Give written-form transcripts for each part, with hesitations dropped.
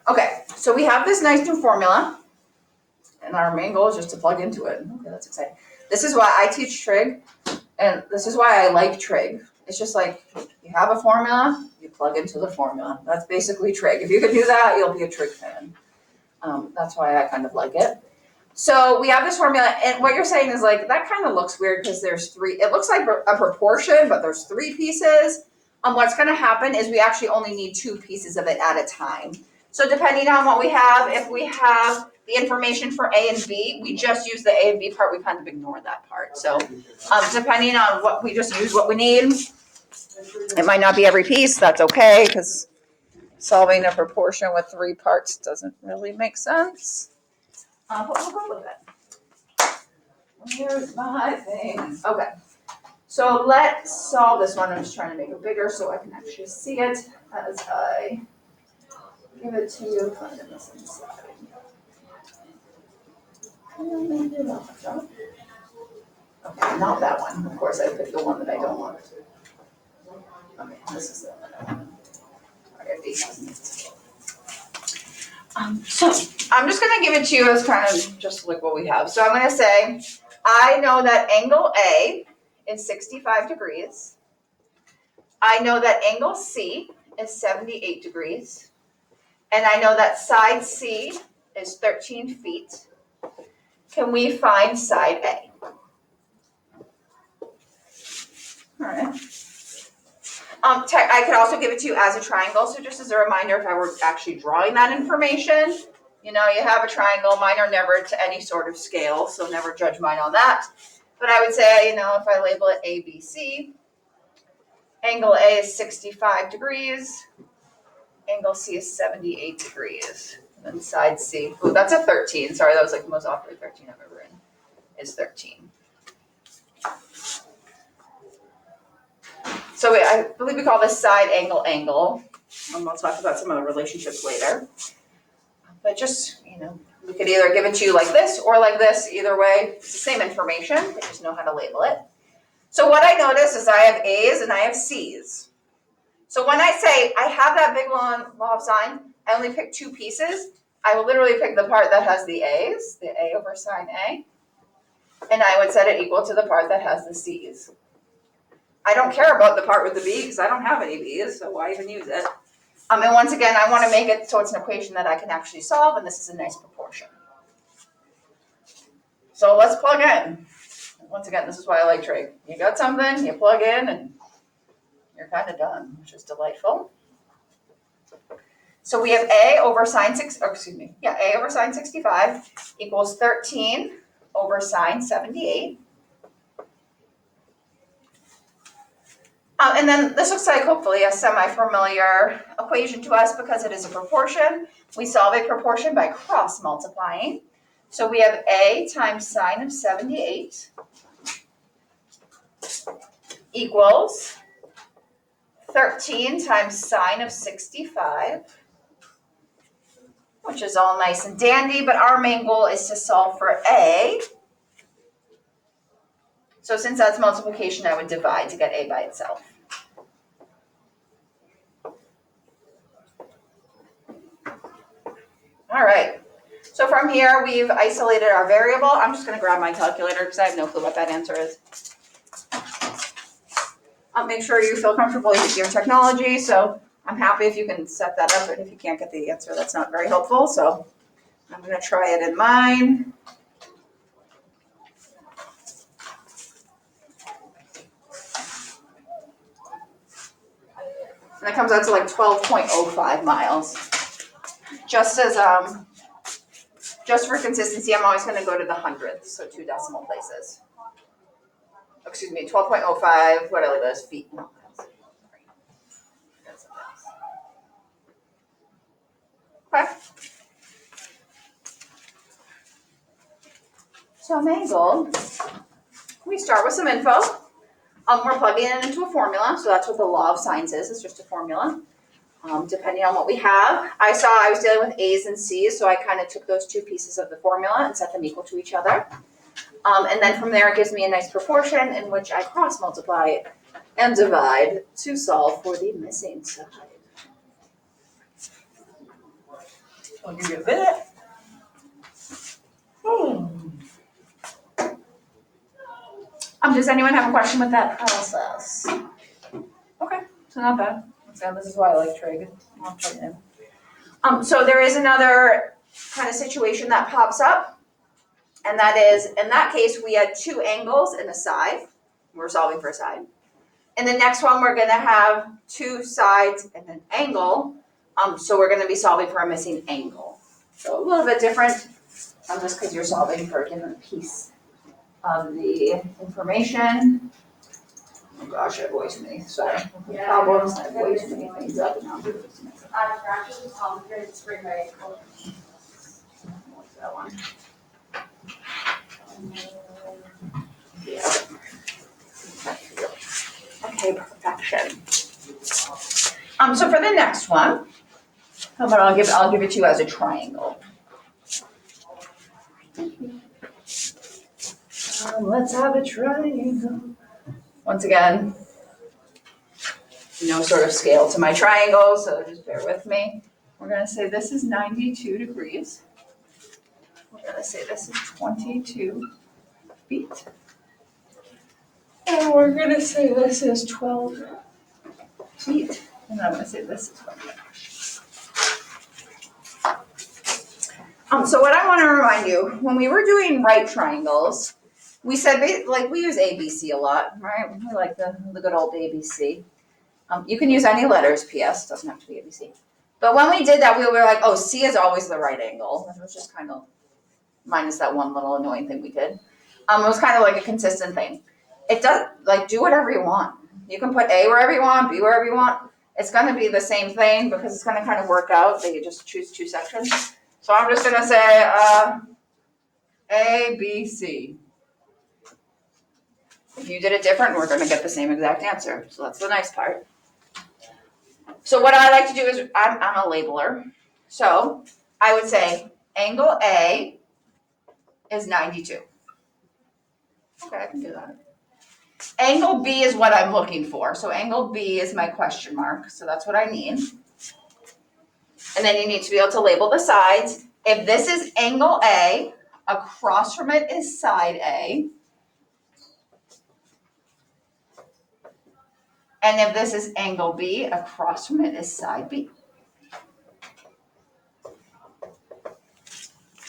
Okay, so we have this nice new formula, and our main goal is just to plug into it. Okay, that's exciting. This is why I teach trig, and this is why I like trig. It's just like you have a formula, you plug into the formula. That's basically trig. If you can do that, you'll be a trig fan. That's why I kind of like it. So we have this formula, and what you're saying is like that kind of looks weird because there's three. It looks like a proportion, but there's three pieces. What's going to happen is we actually only need two pieces of it at a time. So depending on what we have, if we have the information for A and B, we just use the A and B part. We kind of ignore that part. So depending on what we just use, what we need. It might not be every piece. That's okay because solving a proportion with three parts doesn't really make sense. But we'll go with it. Here's my thing. Okay. So let's solve this one. I'm just trying to make it bigger so I can actually see it as I give it to you kind of this inside. Okay, not that one. Of course, I picked the one that I don't want. Okay, this is the one I want. So I'm just going to give it to you as kind of just like what we have. So I'm going to say, I know that angle A is 65 degrees. I know that angle C is 78 degrees. And I know that side C is 13 feet. Can we find side A? All right. I could also give it to you as a triangle. So just as a reminder, if I were actually drawing that information, you have a triangle. Mine are never to any sort of scale, so never judge mine on that. But I would say, if I label it ABC, angle A is 65 degrees, angle C is 78 degrees, and then side C, that's a 13. Sorry, that was like the most awkward 13 I've ever written, is 13. So I believe we call this side angle. And we'll talk about some of the relationships later. But just, we could either give it to you like this or like this. Either way, it's the same information. We just know how to label it. So what I notice is I have A's and I have C's. So when I say I have that big law of sine, I only pick two pieces. I will literally pick the part that has the A's, the A over sine A, and I would set it equal to the part that has the C's. I don't care about the part with the B because I don't have any B's, so why even use it? And once again, I want to make it so it's an equation that I can actually solve, and this is a nice proportion. So let's plug in. Once again, this is why I like trig. You got something, you plug in, and you're kind of done, which is delightful. So we have A over sine A over sine 65 equals 13 over sine 78. And then this looks like hopefully a semi-familiar equation to us because it is a proportion. We solve a proportion by cross multiplying. So we have A times sine of 78 equals 13 times sine of 65, which is all nice and dandy, but our main goal is to solve for A. So since that's multiplication, I would divide to get A by itself. All right. So from here, we've isolated our variable. I'm just going to grab my calculator because I have no clue what that answer is. Make sure you feel comfortable with your technology. So I'm happy if you can set that up, and if you can't get the answer, that's not very helpful. So I'm going to try it in mine. And it comes out to like 12.05 miles. Just for consistency, I'm always going to go to the hundredths, so 2 decimal places. Excuse me, 12.05, what are those feet? No, okay. So main goal, we start with some info. We're plugging it into a formula, so that's what the law of sines is. It's just a formula. Depending on what we have. I saw I was dealing with A's and C's, so I kind of took those two pieces of the formula and set them equal to each other. And then from there, it gives me a nice proportion in which I cross multiply and divide to solve for the missing side. I'll give you a minute. Does anyone have a question with that process? Okay, so not bad. So this is why I like trig. I'll plug it in. So there is another kind of situation that pops up, and that is, in that case, we had two angles and a side. We're solving for a side. In the next one, we're gonna have two sides and an angle. So we're gonna be solving for a missing angle. So a little bit different, just because you're solving for a different piece of the information. Oh gosh, I have way too many, sorry. Problems, I have way too many things up now. I've practiced with complicated spring my ankle. What's that one? Yeah. Okay, perfection. So for the next one, how about I'll give it to you as a triangle. Let's have a triangle. Once again, no sort of scale to my triangle, so just bear with me. We're gonna say this is 92 degrees. We're gonna say this is 22 feet. And we're gonna say this is 12 feet. And I'm gonna say this is 1 meter. So what I wanna remind you, when we were doing right triangles, we said, we use ABC a lot, right? We like the good old ABC. You can use any letters, PS, doesn't have to be ABC. But when we did that, we were like, oh, C is always the right angle. It was just kind of, minus that one little annoying thing we did. It was kind of like a consistent thing. It does, do whatever you want. You can put A wherever you want, B wherever you want. It's gonna be the same thing because it's gonna kind of work out that you just choose two sections. So I'm just gonna say, A, B, C. If you did it different, we're gonna get the same exact answer. So that's the nice part. So what I like to do is, I'm a labeler. So I would say angle A is 92. Okay, I can do that. Angle B is what I'm looking for. So angle B is my question mark. So that's what I need. And then you need to be able to label the sides. If this is angle A, across from it is side A. And if this is angle B, across from it is side B.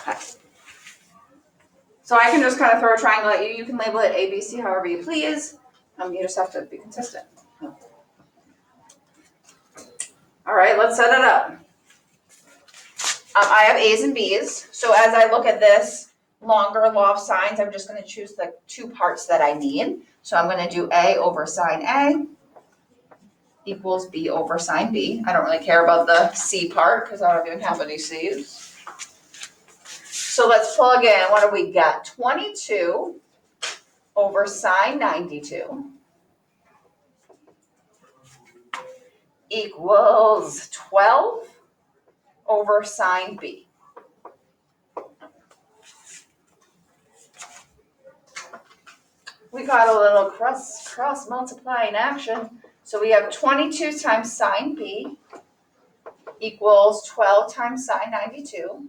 Okay. So I can just kind of throw a triangle at you. You can label it A, B, C, however you please. You just have to be consistent. All right, let's set it up. I have A's and B's. So as I look at this longer law of sines, I'm just going to choose the two parts that I need. So I'm going to do A over sine A equals B over sine B. I don't really care about the C part because I don't even have any C's. So let's plug in. What do we got? 22 over sine 92 equals 12 over sine B. We got a little cross multiplying action. So we have 22 times sine B equals 12 times sine 92.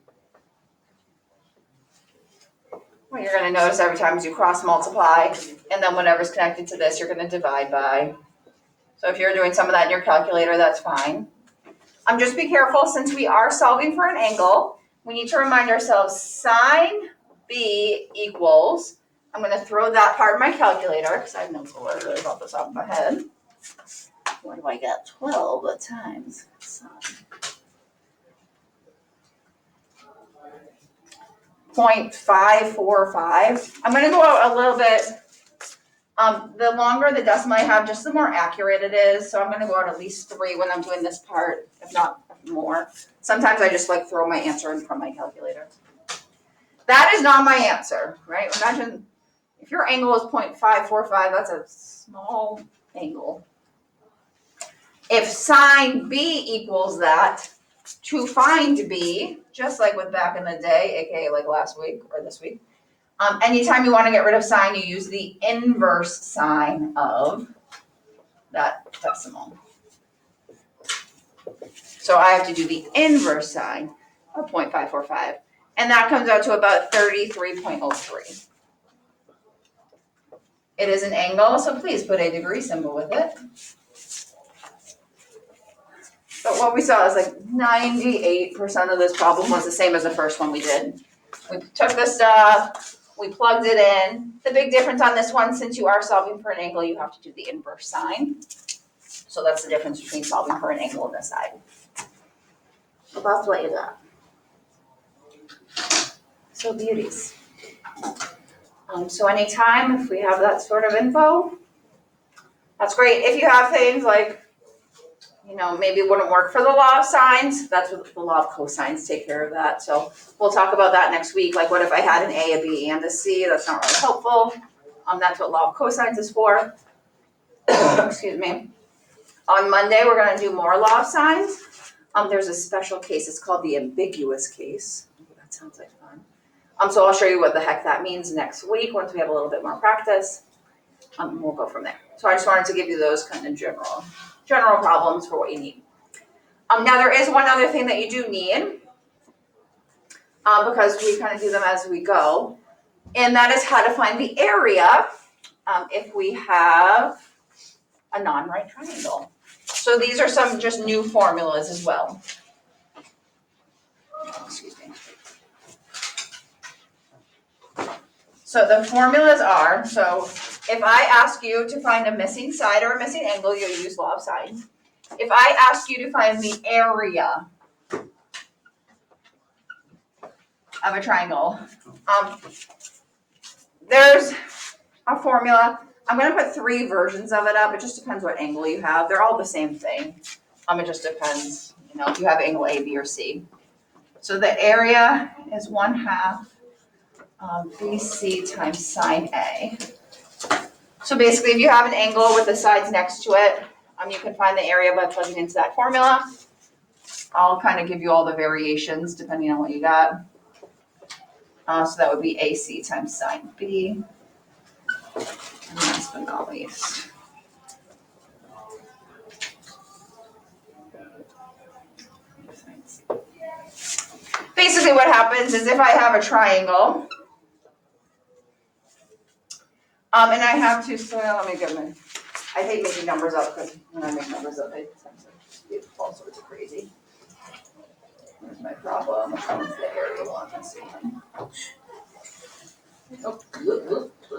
Well, you're going to notice every time you cross multiply, and then whatever's connected to this, you're going to divide by. So if you're doing some of that in your calculator, that's fine. Just be careful, since we are solving for an angle, we need to remind ourselves sine B equals, I'm going to throw that part in my calculator, because I have no clue really about this off my head. What do I get? 12 times sine. 0.545. I'm going to go out a little bit. The longer the decimal I have, just the more accurate it is. So I'm going to go out at least 3 when I'm doing this part, if not more. Sometimes I just throw my answer in from my calculator. That is not my answer, right? Imagine if your angle is 0.545, that's a small angle. If sine B equals that, to find B, just like with back in the day, aka like last week or this week, anytime you want to get rid of sine, you use the inverse sign of that decimal. So I have to do the inverse sign. of 0.545. And that comes out to about 33.03. It is an angle, so please put a degree symbol with it. But what we saw is like 98% of this problem was the same as the first one we did. We took the stuff, we plugged it in. The big difference on this one, since you are solving for an angle, you have to do the inverse sign. So that's the difference between solving for an angle and this side. So that's what you got. So beauties. So anytime if we have that sort of info, that's great. If you have things like, maybe it wouldn't work for the law of sines, that's what the law of cosines take care of that. So we'll talk about that next week. Like what if I had an A, a B, and a C? That's not really helpful. That's what law of cosines is for. Excuse me. On Monday, we're gonna do more law of sines. There's a special case, it's called the ambiguous case. That sounds like fun. So I'll show you what the heck that means next week once we have a little bit more practice. We'll go from there. So I just wanted to give you those kind of general problems for what you need. Now there is one other thing that you do need, because we kind of do them as we go, and that is how to find the area if we have a non-right triangle. So these are some just new formulas as well. Excuse me. So the formulas are, so if I ask you to find a missing side or a missing angle, you'll use law of sines. If I ask you to find the area of a triangle, there's a formula. I'm going to put 3 versions of it up. It just depends what angle you have. They're all the same thing. It just depends, if you have angle A, B, or C. So the area is 1/2 BC times sine A. So basically, if you have an angle with the sides next to it, you can find the area by plugging into that formula. I'll kind of give you all the variations depending on what you got. So that would be AC times sine B. And last but not least, basically what happens is if I have a triangle, and I have to, so let me get my, I hate making numbers up because when I make numbers up, it tends to get all sorts of crazy. Here's my problem. Which one's the area one? Let's see. Oh,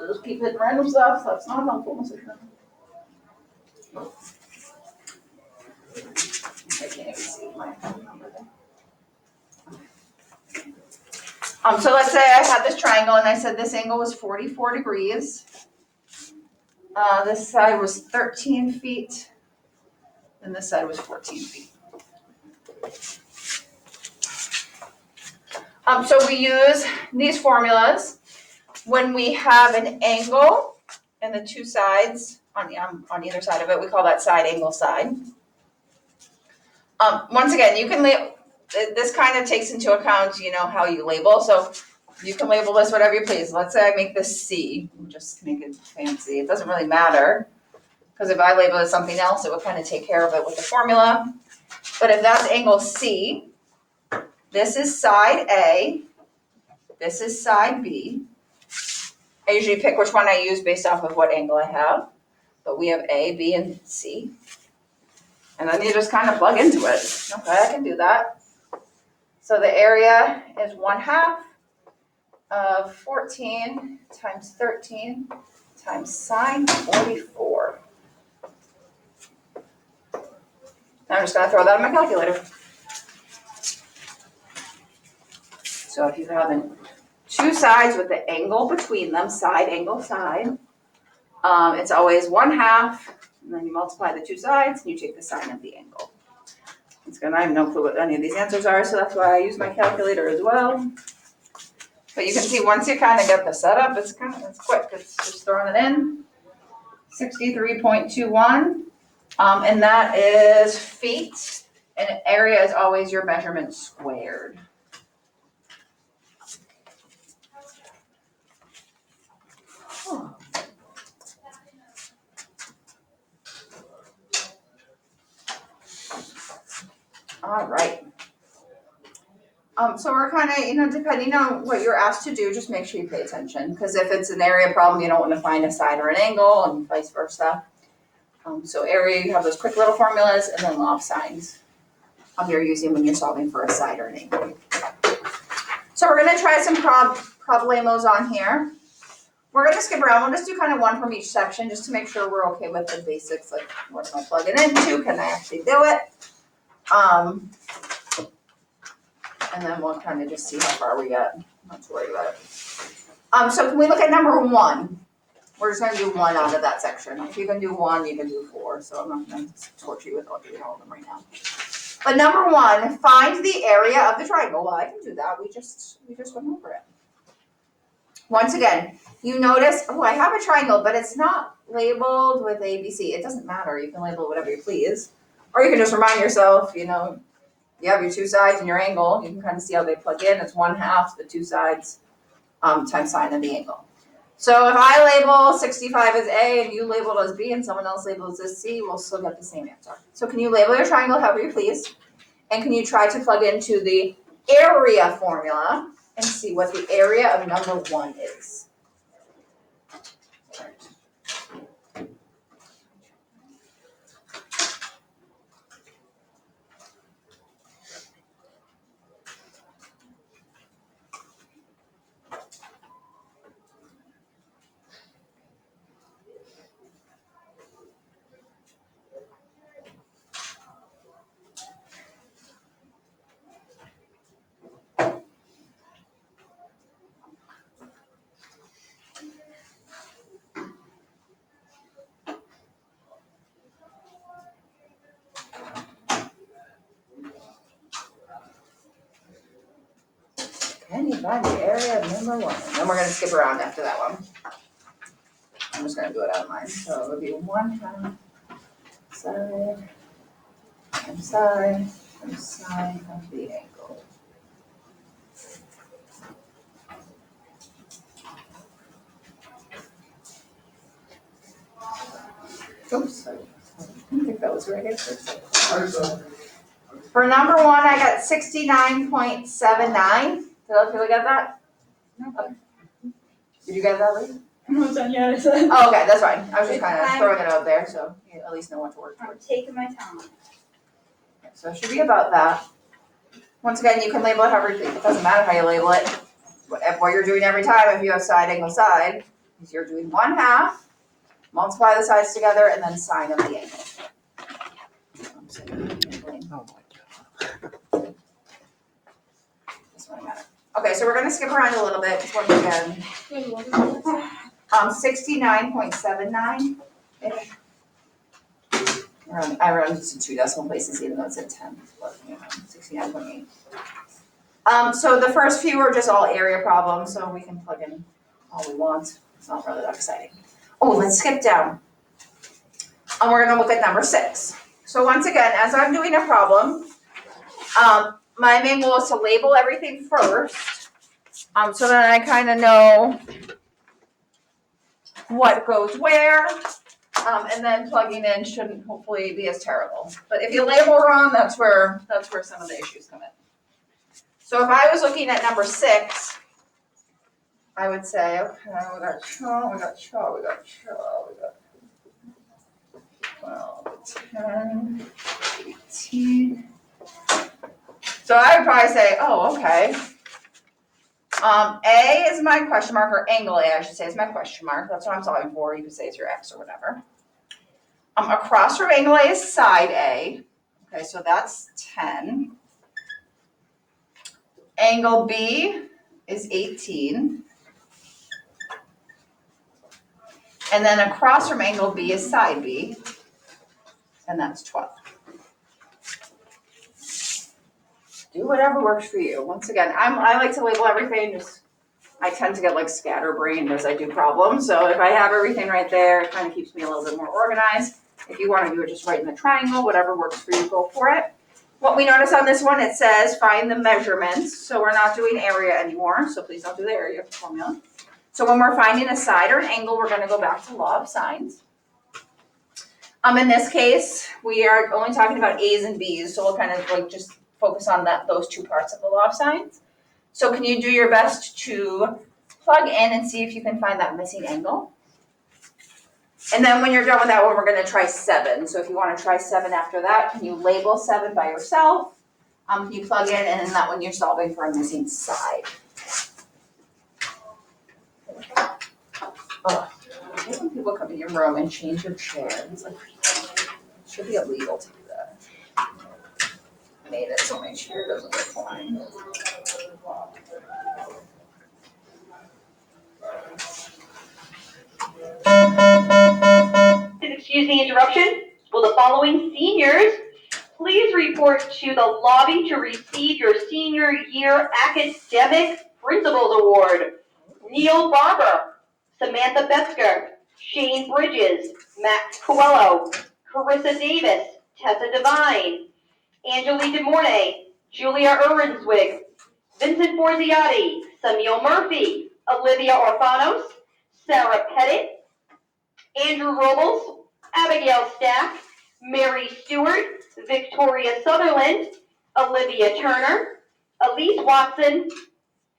just keep hitting random stuff. That's not helpful. I can't even see my number there. So let's say I had this triangle and I said this angle was 44 degrees. This side was 13 feet, and this side was 14 feet. So we use these formulas when we have an angle and the 2 sides on either side of it. We call that side angle side. Once again, you can this kind of takes into account, how you label. So you can label this whatever you please. Let's say I make this C, just make it fancy. It doesn't really matter, because if I label it something else, it would kind of take care of it with the formula. But if that's angle C, this is side A, this is side B. I usually pick which one I use based off of what angle I have. But we have A, B, and C. And then you just kind of plug into it. Okay, I can do that. So the area is 1/2 of 14 times 13 times sine 44. Now I'm just going to throw that in my calculator. So if you have 2 sides with the angle between them, side, angle, side, it's always 1/2, and then you multiply the 2 sides, and you take the sine of the angle. I have no clue what any of these answers are, so that's why I use my calculator as well. But you can see once you kind of get the setup, it's quick. It's just throwing it in. 63.21, and that is feet, and area is always your measurement squared. All right. So we're kind of, depending on what you're asked to do, just make sure you pay attention. Because if it's an area problem, you don't want to find a side or an angle, and vice versa. So area, you have those quick little formulas, and then law of sines. You're using when you're solving for a side or an angle. So we're gonna try some problemos on here. We're gonna skip around. We'll just do kind of one from each section, just to make sure we're okay with the basics, like what am I plugging into? Can I actually do it? And then we'll kind of just see how far we get. Not to worry about it. So can we look at number 1? We're just gonna do 1 out of that section. If you can do 1, you can do 4. So I'm not gonna torture you with all doing all of them right now. But number 1, find the area of the triangle. Well, I can do that. We just went over it. Once again, you notice, I have a triangle, but it's not labeled with ABC. It doesn't matter. You can label it whatever you please. Or you can just remind yourself, you have your 2 sides and your angle. You can kind of see how they plug in. It's 1/2 the 2 sides times sine of the angle. So if I label 65 as A and you label it as B and someone else labels as C, we'll still get the same answer. So can you label your triangle however you please? And can you try to plug into the area formula and see what the area of number 1 is? Can you find the area of number 1? And then we're going to skip around after that one. I'm just going to do it out of mine. So it would be 1/2 side times side times sine of the angle. Oops, I didn't think that was right answer. For number 1, I got 69.79. Did other people get that? No. Okay. Did you get that, Lee? I'm done yet, I said. Oh, okay, that's fine. I was just kind of throwing it out there, so you at least know what to work I'm towards. taking my time. So it should be about that. Once again, you can label it however you please. It doesn't matter how you label it. What you're doing every time, if you have side, angle, side, is you're doing 1/2, multiply the sides together, and then sine of the angle. Oh my God. This one I got it. Okay, so we're gonna skip around a little bit, just once again. 69.79. I rounded to 2 decimal places, even though it's at 10, but 69.8. So the first few are just all area problems, so we can plug in all we want. It's not really that exciting. Oh, let's skip down. And we're gonna look at number 6. So once again, as I'm doing a problem, my main goal is to label everything first, so that I kind of know what goes where, and then plugging in shouldn't hopefully be as terrible. But if you label wrong, that's where some of the issues come in. So if I was looking at number 6, I would say, okay, we got 12, 10, 18. So I would probably say, oh, okay. A is my question mark, or angle A, I should say, is my question mark. That's what I'm solving for. You could say it's your X or whatever. Across from angle A is side A. Okay, so that's 10. Angle B is 18. And then across from angle B is side B, and that's 12. Do whatever works for you. Once again, I like to label everything. I tend to get like scatterbrained as I do problems. So if I have everything right there, it kind of keeps me a little bit more organized. If you want to do it just right in the triangle, whatever works for you, go for it. What we notice on this one, it says find the measurements. So we're not doing area anymore. So please don't do the area formula. So when we're finding a side or an angle, we're going to go back to law of sines. In this case, we are only talking about A's and B's. So we'll kind of like just focus on those two parts of the law of sines. So can you do your best to plug in and see if you can find that missing angle? And then when you're done with that one, we're gonna try 7. So if you wanna try 7 after that, can you label 7 by yourself? Can you plug in, and in that one you're solving for a missing side? Oh, I hate when people come in your room and change your chair. It's like, it should be illegal to do that. I made it so my chair doesn't recline. Excuse the interruption. Will the following seniors please report to the lobby to receive your senior year academic principals award? Neil Barber, Samantha Betzger, Shane Bridges, Max Coelho, Carissa Davis, Tessa Devine, Angelique DeMornay, Julia Ernzwig, Vincent Borziati, Samuel Murphy, Olivia Orfanos, Sarah Pettit, Andrew Robles, Abigail Stack, Mary Stewart, Victoria Sutherland, Olivia Turner, Elise Watson,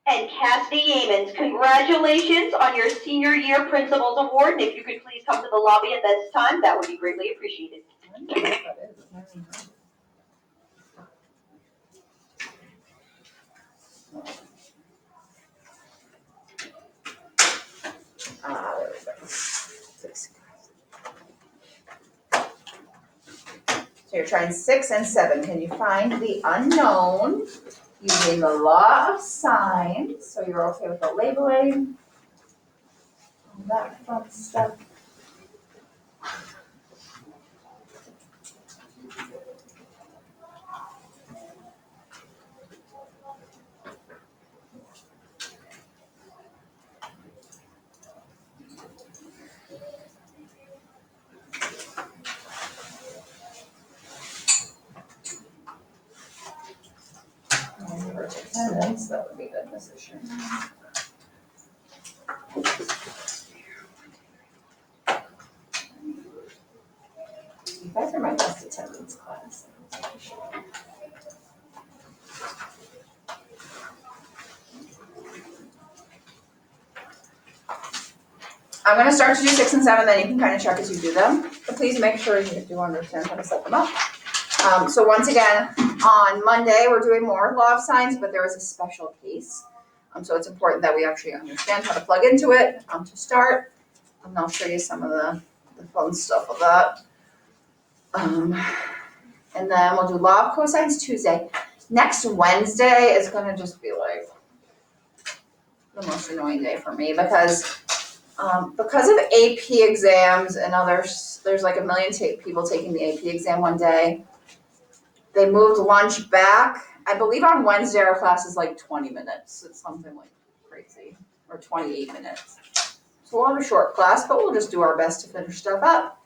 and Cassidy Amons. Congratulations on your senior year principals award, and if you could please come to the lobby at this time, that would be greatly appreciated. There we go. So you're trying 6 and 7. Can you find the unknown using the law of sines? So you're okay with the labeling, all that fun stuff. Attendance, that would be good decision. You guys are my best attendance class. I'm gonna start to do 6 and 7, then you can kind of check as you do them, but please make sure you do understand how to set them up. So once again, on Monday, we're doing more law of sines, but there is a special case. So it's important that we actually understand how to plug into it to start. And I'll show you some of the fun stuff of that. And then we'll do law of cosines Tuesday. Next Wednesday is gonna just be like the most annoying day for me because of AP exams and others, there's like a million people taking the AP exam one day. They moved lunch back. I believe on Wednesday our class is like 20 minutes. It's something like crazy, or 28 minutes. So we'll have a short class, but we'll just do our best to finish stuff up.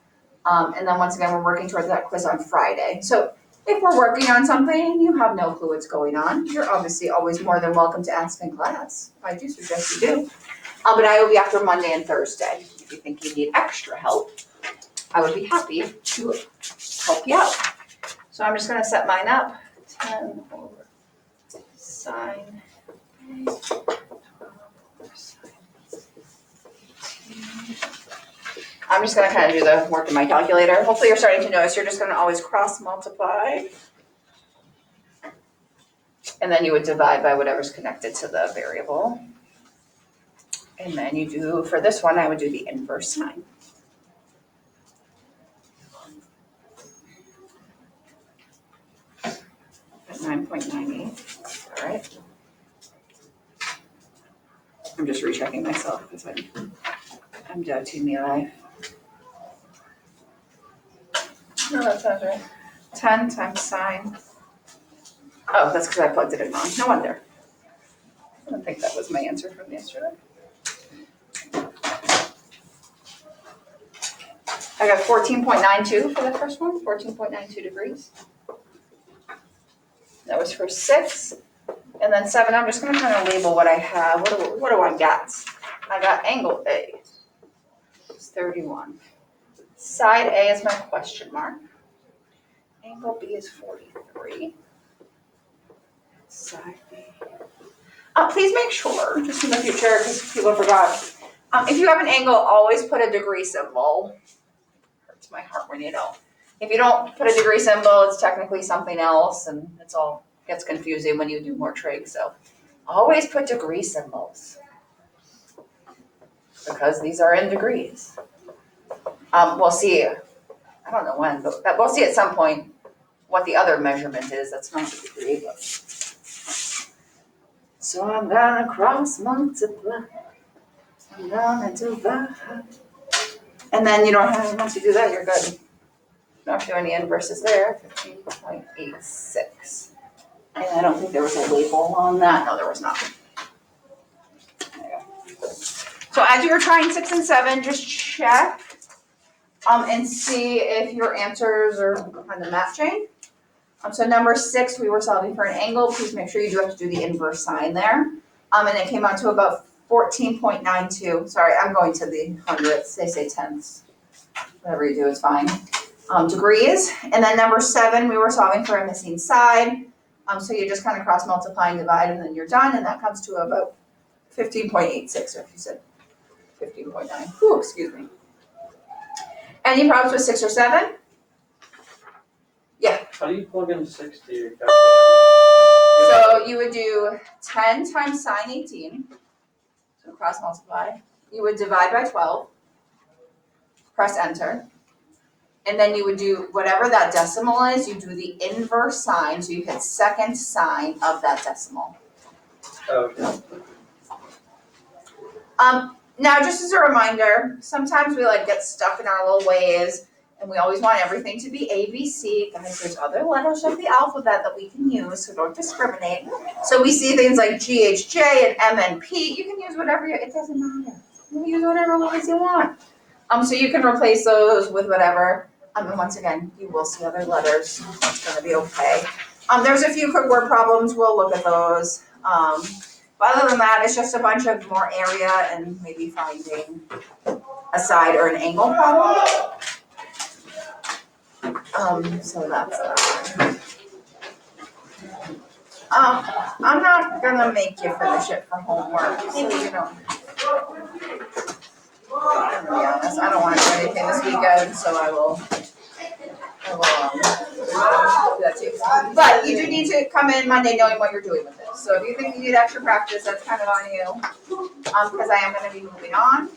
And then once again, we're working towards that quiz on Friday. So if we're working on something and you have no clue what's going on, you're obviously always more than welcome to ask in class. I do suggest you do. But I will be after Monday and Thursday. If you think you need extra help, I would be happy to help you out. So I'm just gonna set mine up. 10 over sine. I'm just gonna kind of do the work in my calculator. Hopefully you're starting to notice you're just gonna always cross multiply. And then you would divide by whatever's connected to the variable. And then you do, for this one, I would do the inverse sine. At 9.98, all right. I'm just rechecking myself because I'm doubting me life. No, that sounds right. 10 times sine. Oh, that's because I plugged it in wrong. No wonder. I don't think that was my answer from yesterday. I got 14.92 for the first one, 14.92 degrees. That was for 6. And then 7, I'm just going to kind of label what I have. What do I got? I got angle A. It's 31. Side A is my question mark. Angle B is 43. Side B. Please make sure, just in the future, because people forgot. If you have an angle, always put a degree symbol. Hurts my heart when you don't. If you don't put a degree symbol, it's technically something else, and it's all gets confusing when you do more trig. So always put degree symbols because these are in degrees. We'll see. I don't know when, but we'll see at some point what the other measurement is. That's not a degree, but. So I'm gonna cross multiply. I'm gonna divide. And then you don't have, once you do that, you're good. Don't do any inverses there, 15.86. And I don't think there was a label on that. No, there was not. There you go. So as you were trying 6 and 7, just check and see if your answers are kind of matching. So number 6, we were solving for an angle. Please make sure you do have to do the inverse sign there. And it came out to about 14.92. Sorry, I'm going to the hundredths. They say tenths. Whatever you do is fine. Degrees. And then number 7, we were solving for a missing side. So you just kind of cross multiply and divide, and then you're done. And that comes to about 15.86, or if you said 15.9. Ooh, excuse me. Any problems with 6 or 7? How do you plug in 6 to your calculator? So you would do 10 times sine 18, so cross multiply. You would divide by 12, press enter. And then you would do whatever that decimal is, you do the inverse sign, so you hit second sign of that decimal. Okay. Now just as a reminder, sometimes we get stuck in our little ways. And we always want everything to be ABC. Guys, there's other letters of the alphabet that we can use, so don't discriminate. So we see things like GHJ and MNP. You can use whatever, it doesn't matter. You can use whatever letters you want. So you can replace those with whatever. And once again, you will see other letters. It's gonna be okay. There's a few quick word problems. We'll look at those. But other than that, it's just a bunch of more area and maybe finding a side or an angle problem. So that's that. I'm not gonna make you finish it for homework, so you know. I'm gonna be honest, I don't wanna do anything this weekend, so I will do that too. But you do need to come in Monday knowing what you're doing with it. So if you think you need extra practice, that's kind of on you. Because I am gonna be moving on.